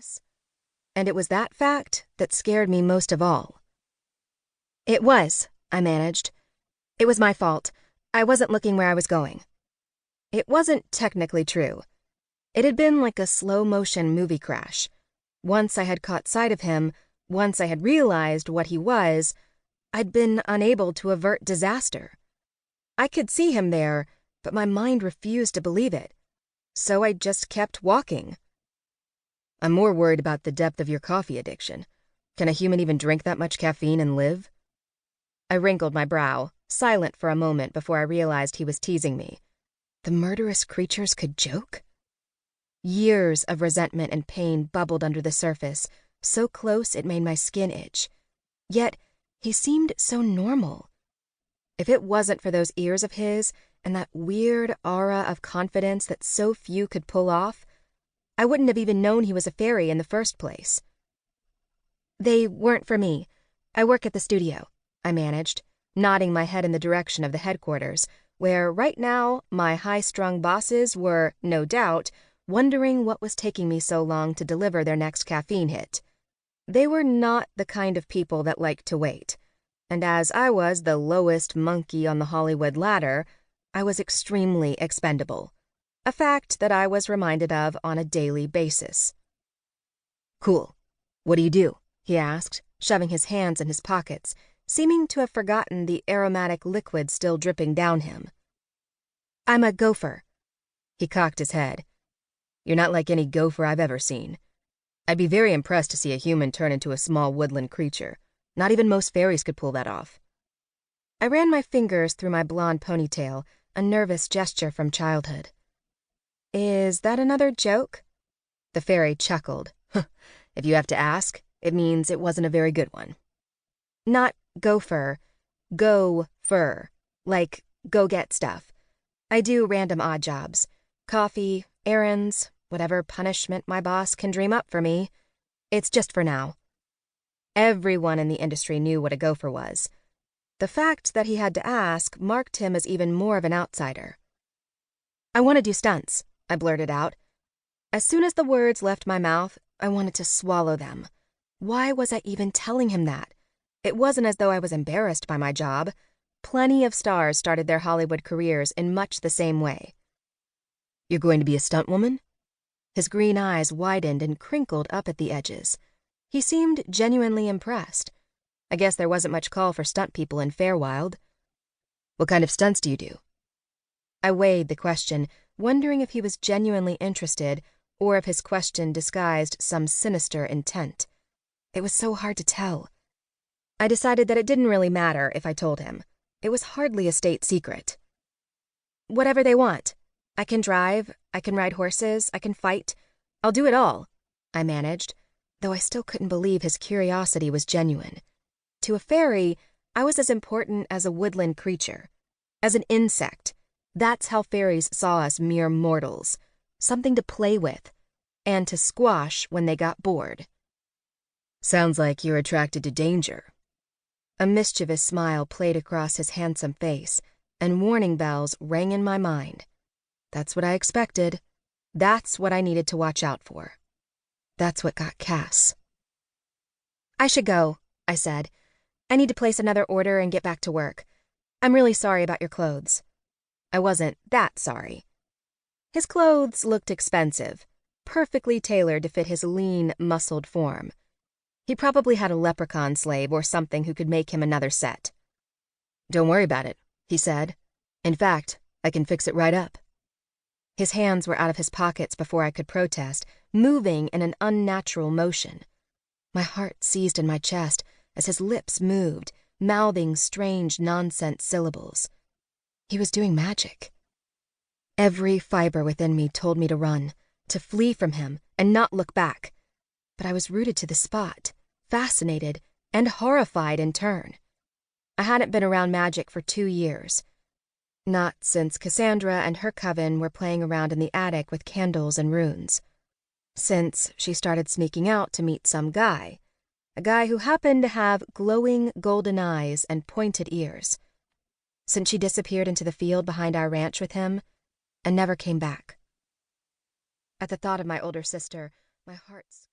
this? And it was that fact that scared me most of all. It was, I managed. It was my fault. I wasn't looking where I was going. It wasn't technically true. It had been like a slow-motion movie crash. Once I had caught sight of him, once I had realized what he was, I'd been unable to avert disaster. I could see him there, but my mind refused to believe it. So I just kept walking. I'm more worried about the depth of your coffee addiction. Can a human even drink that much caffeine and live? I wrinkled my brow, silent for a moment before I realized he was teasing me. The murderous creatures could joke? Years of resentment and pain bubbled under the surface, so close it made my skin itch. Yet, he seemed so normal. If it wasn't for those ears of his and that weird aura of confidence that so few could pull off, I wouldn't have even known he was a fairy in the first place. They weren't for me. I work at the studio, I managed, nodding my head in the direction of the headquarters, where right now my high-strung bosses were, no doubt, wondering what was taking me so long to deliver their next caffeine hit. They were not the kind of people that liked to wait, and as I was the lowest monkey on the Hollywood ladder, I was extremely expendable, a fact that I was reminded of on a daily basis. Cool. What do you do? He asked, shoving his hands in his pockets, seeming to have forgotten the aromatic liquid still dripping down him. I'm a gopher. He cocked his head. You're not like any gopher I've ever seen. I'd be very impressed to see a human turn into a small woodland creature. Not even most fairies could pull that off. I ran my fingers through my blonde ponytail, a nervous gesture from childhood. Is that another joke? The fairy chuckled. If you have to ask, it means it wasn't a very good one. Not gopher, go-fur, like go get stuff. I do random odd jobs. Coffee, errands, whatever punishment my boss can dream up for me. It's just for now. Everyone in the industry knew what a gopher was. The fact that he had to ask marked him as even more of an outsider. I want to do stunts, I blurted out. As soon as the words left my mouth, I wanted to swallow them. Why was I even telling him that? It wasn't as though I was embarrassed by my job. Plenty of stars started their Hollywood careers in much the same way. You're going to be a stunt woman? His green eyes widened and crinkled up at the edges. He seemed genuinely impressed. I guess there wasn't much call for stunt people in Fairwild. What kind of stunts do you do? I weighed the question, wondering if he was genuinely interested or if his question disguised some sinister intent. It was so hard to tell. I decided that it didn't really matter if I told him. It was hardly a state secret. Whatever they want. I can drive, I can ride horses, I can fight. I'll do it all, I managed, though I still couldn't believe his curiosity was genuine. To a fairy, I was as important as a woodland creature. As an insect. That's how fairies saw us mere mortals. Something to play with, and to squash when they got bored. Sounds like you're attracted to danger. A mischievous smile played across his handsome face, and warning bells rang in my mind. That's what I expected. That's what I needed to watch out for. That's what got Cass. I should go, I said. I need to place another order and get back to work. I'm really sorry about your clothes. I wasn't that sorry. His clothes looked expensive, perfectly tailored to fit his lean, muscled form. He probably had a leprechaun slave or something who could make him another set. Don't worry about it, he said. In fact, I can fix it right up. His hands were out of his pockets before I could protest, moving in an unnatural motion. My heart seized in my chest as his lips moved, mouthing strange nonsense syllables. He was doing magic. Every fiber within me told me to run, to flee from him and not look back. But I was rooted to the spot, fascinated and horrified in turn. I hadn't been around magic for 2 years. Not since Cassandra and her coven were playing around in the attic with candles and runes. Since she started sneaking out to meet some guy, a guy who happened to have glowing golden eyes and pointed ears. Since she disappeared into the field behind our ranch with him and never came back. At the thought of my older sister, my heart